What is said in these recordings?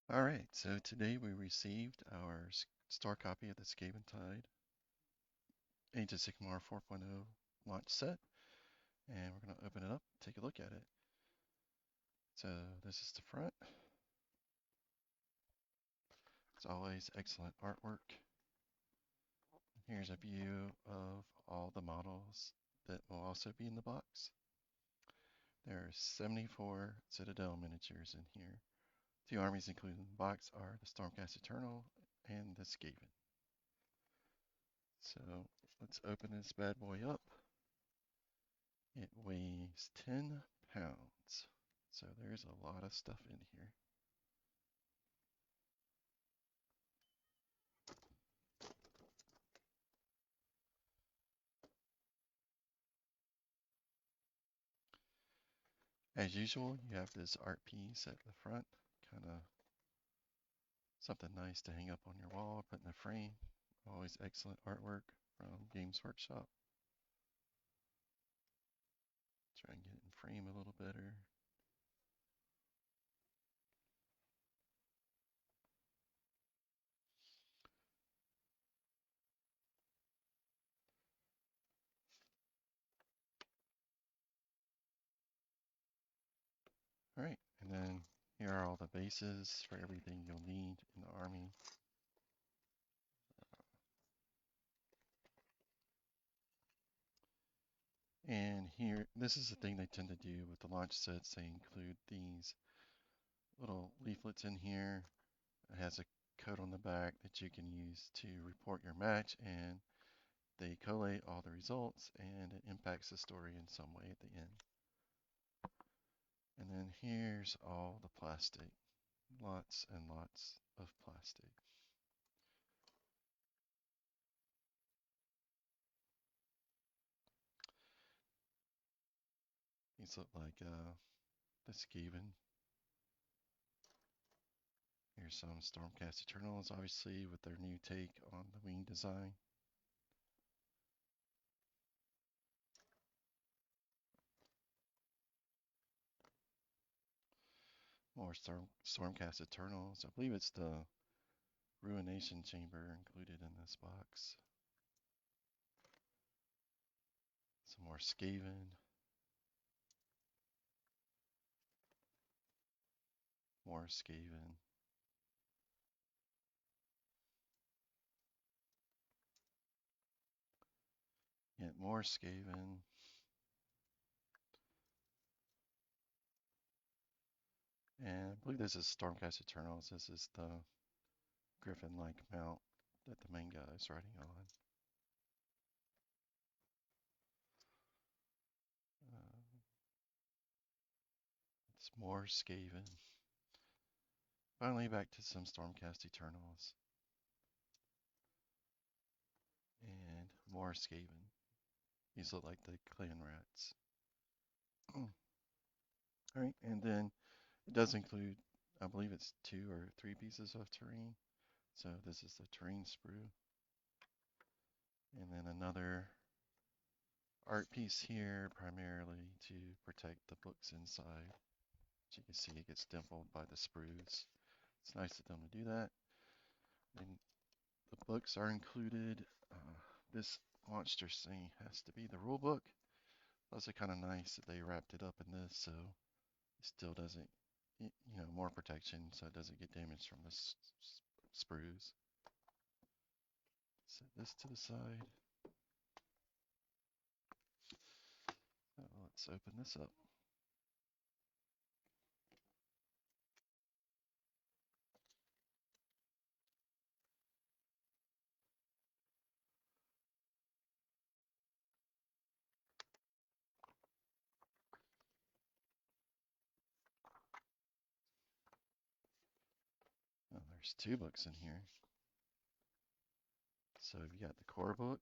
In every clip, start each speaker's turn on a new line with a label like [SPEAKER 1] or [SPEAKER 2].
[SPEAKER 1] All right, so today we received our store copy of the Skaventide Age of Sigmar 4.0 launch set, and we're going to open it up, take a look at it. So this is the front. As always, excellent artwork. Here's a view of all the models that will also be in the box. There are 74 Citadel miniatures in here. Two armies included in the box are the Stormcast Eternal and the Skaven. So let's open this bad boy up. It weighs 10 pounds. So there's a lot of stuff in here. As usual, you have this art piece at the front, kind of something nice to hang up on your wall, put in a frame. Always excellent artwork from Games Workshop. Try and get it in frame a little better. All right, and then here are all the bases for everything you'll need in the army. And here, this is the thing they tend to do with the launch sets. They include these little leaflets in here. It has a code on the back that you can use to report your match, and they collate all the results, and it impacts the story in some way at the end. And then here's all the plastic. Lots and lots of plastic. These look like the Skaven. Here's some Stormcast Eternals, obviously, with their new take on the wing design. More Stormcast Eternals. I believe it's the Ruination Chamber included in this box. Some more Skaven. More Skaven. Yet more Skaven. And I believe this is Stormcast Eternals. This is the griffin-like mount that the main guy is riding on. It's more Skaven. Finally back to some Stormcast Eternals. And more Skaven. These look like the clan rats. Alright, and then it does include, I believe it's 2 or 3 pieces of terrain. So this is the terrain sprue. And then another art piece here, primarily to protect the books inside. As you can see, it gets dimpled by the sprues. It's nice of them to do that. And the books are included. This monster thing has to be the rule book. Also kind of nice that they wrapped it up in this, so it still doesn't, more protection, so it doesn't get damaged from the sprues. Set this to the side. Let's open this up. Oh, there's 2 books in here. So you got the core book.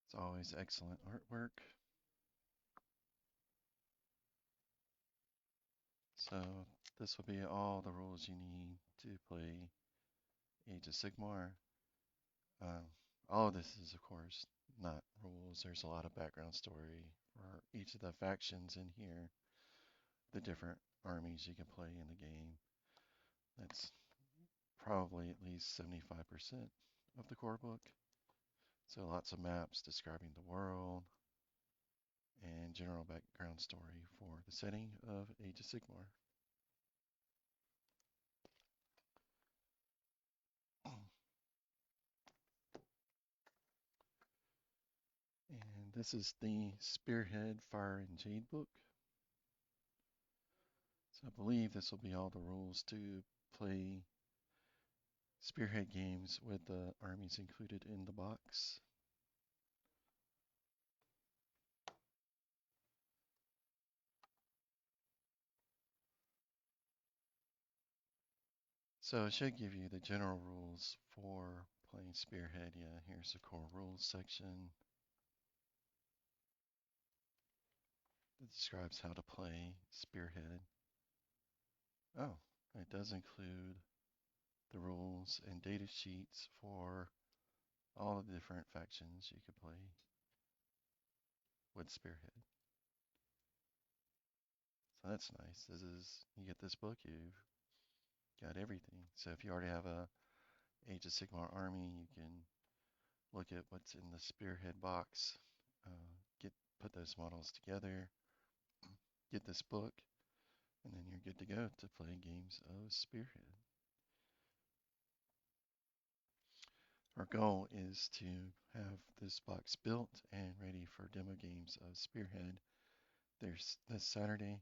[SPEAKER 1] It's always excellent artwork. So this will be all the rules you need to play Age of Sigmar. All of this is, of course, not rules. There's a lot of background story for each of the factions in here, the different armies you can play in the game. That's probably at least 75% of the core book. So lots of maps describing the world and general background story for the setting of Age of Sigmar. And this is the Spearhead Fire and Jade book. So I believe this will be all the rules to play Spearhead games with the armies included in the box. So it should give you the general rules for playing Spearhead. Yeah, here's the core rules section. It describes how to play Spearhead. Oh, it does include the rules and data sheets for all of the different factions you could play with Spearhead. So that's nice. You get this book, you've got everything. So if you already have a Age of Sigmar army, you can look at what's in the Spearhead box, put those models together, get this book, and then you're good to go to play games of Spearhead. Our goal is to have this box built and ready for demo games of Spearhead. There's this Saturday,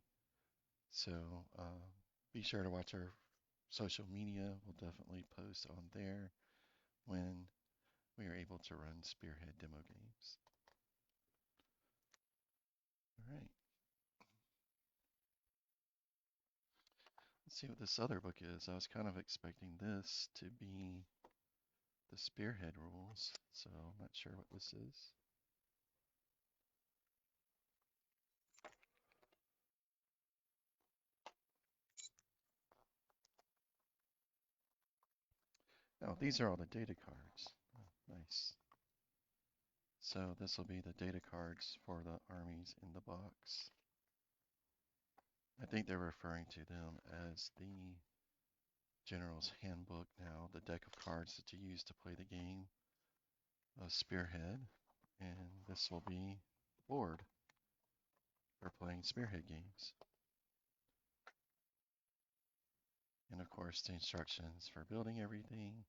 [SPEAKER 1] so be sure to watch our social media. We'll definitely post on there when we are able to run Spearhead demo games. All right. Let's see what this other book is. I was kind of expecting this to be the Spearhead rules, so I'm not sure what this is. Oh, these are all the data cards. Oh, nice. So this will be the data cards for the armies in the box. I think they're referring to them as the General's Handbook now, the deck of cards that you use to play the game of Spearhead. And this will be the board for playing Spearhead games. And of course, the instructions for building everything.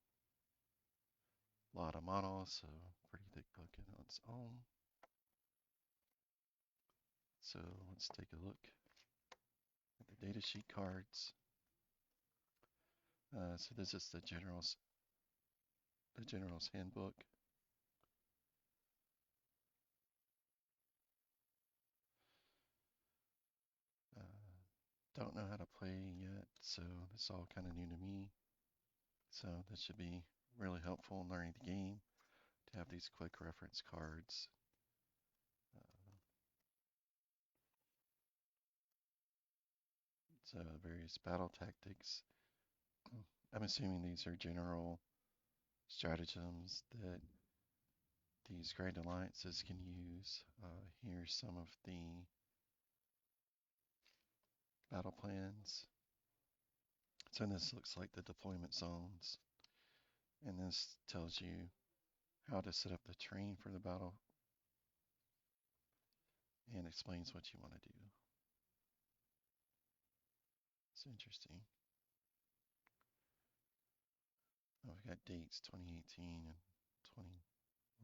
[SPEAKER 1] A lot of models, so pretty thick book in its own. So let's take a look at the data sheet cards. So this is the General's Handbook. Don't know how to play yet, so this is all kind of new to me. So this should be really helpful in learning the game to have these quick reference cards. So various battle tactics. I'm assuming these are general stratagems that these Grand Alliances can use. Here's some of the battle plans. So this looks like the deployment zones. And this tells you how to set up the terrain for the battle and explains what you want to do. It's interesting. Oh, we've got dates 2018 and 20.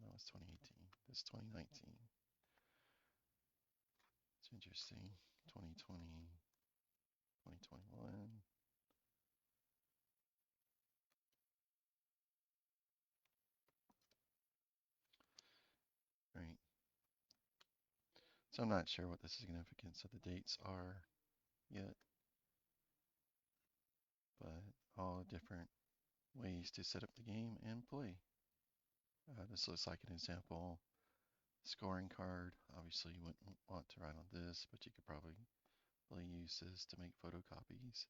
[SPEAKER 1] No, it's 2018. This 2019. It's interesting. 2020, 2021. Right. So I'm not sure what the significance of the dates are yet, but all different ways to set up the game and play. This looks like an example scoring card. Obviously, you wouldn't want to write on this, but you could probably use this to make photocopies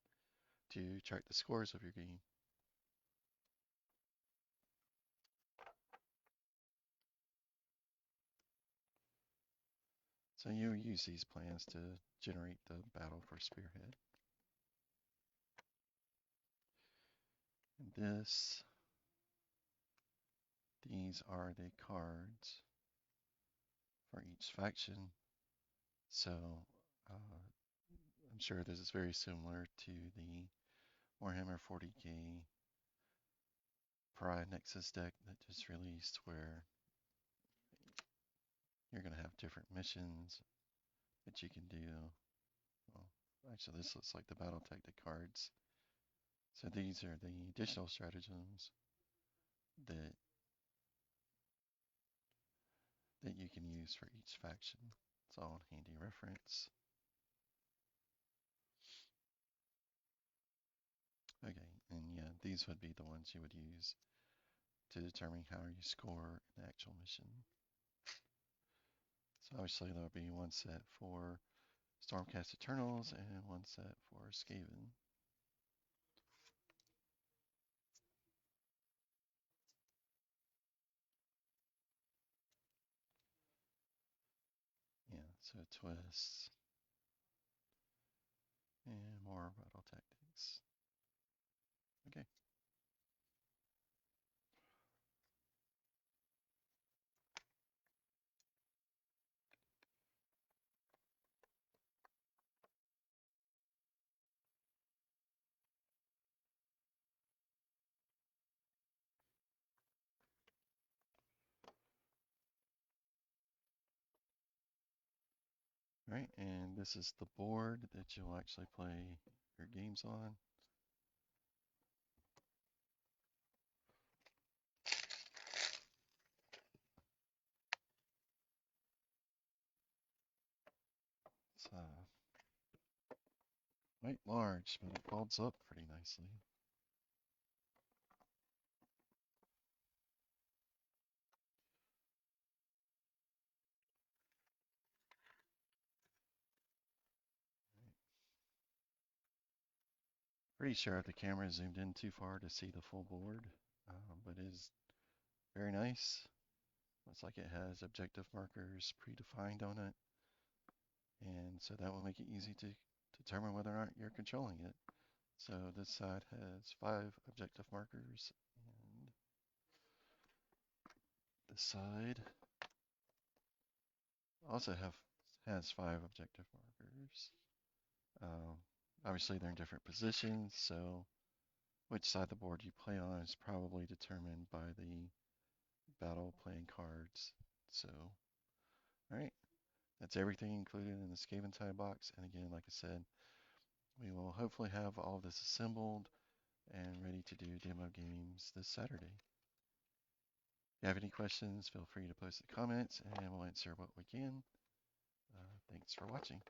[SPEAKER 1] to chart the scores of your game. So you use these plans to generate the battle for Spearhead. And these are the cards for each faction. So I'm sure this is very similar to the Warhammer 40k Pride Nexus deck that just released, where you're going to have different missions that you can do. Well, actually, this looks like the battle tactic cards. So these are the additional stratagems that you can use for each faction. It's all in handy reference. Okay, and yeah, these would be the ones you would use to determine how you score an actual mission. So obviously there'll be one set for Stormcast Eternals and one set for Skaven. Yeah, so twists and more battle tactics. Okay. All right, and this is the board that you'll actually play your games on. It's quite large, but it folds up pretty nicely. Pretty sure if the camera zoomed in too far to see the full board, but it is very nice. Looks like it has objective markers predefined on it, and so that will make it easy to determine whether or not you're controlling it. So this side has 5 objective markers, and this side also has 5 objective markers. Obviously they're in different positions, so which side of the board you play on is probably determined by the battle playing cards. So, all right, that's everything included in the Skaventide box. And again, like I said, we will hopefully have all of this assembled and ready to do demo games this Saturday. If you have any questions, feel free to post the comments and we'll answer what we can. Thanks for watching.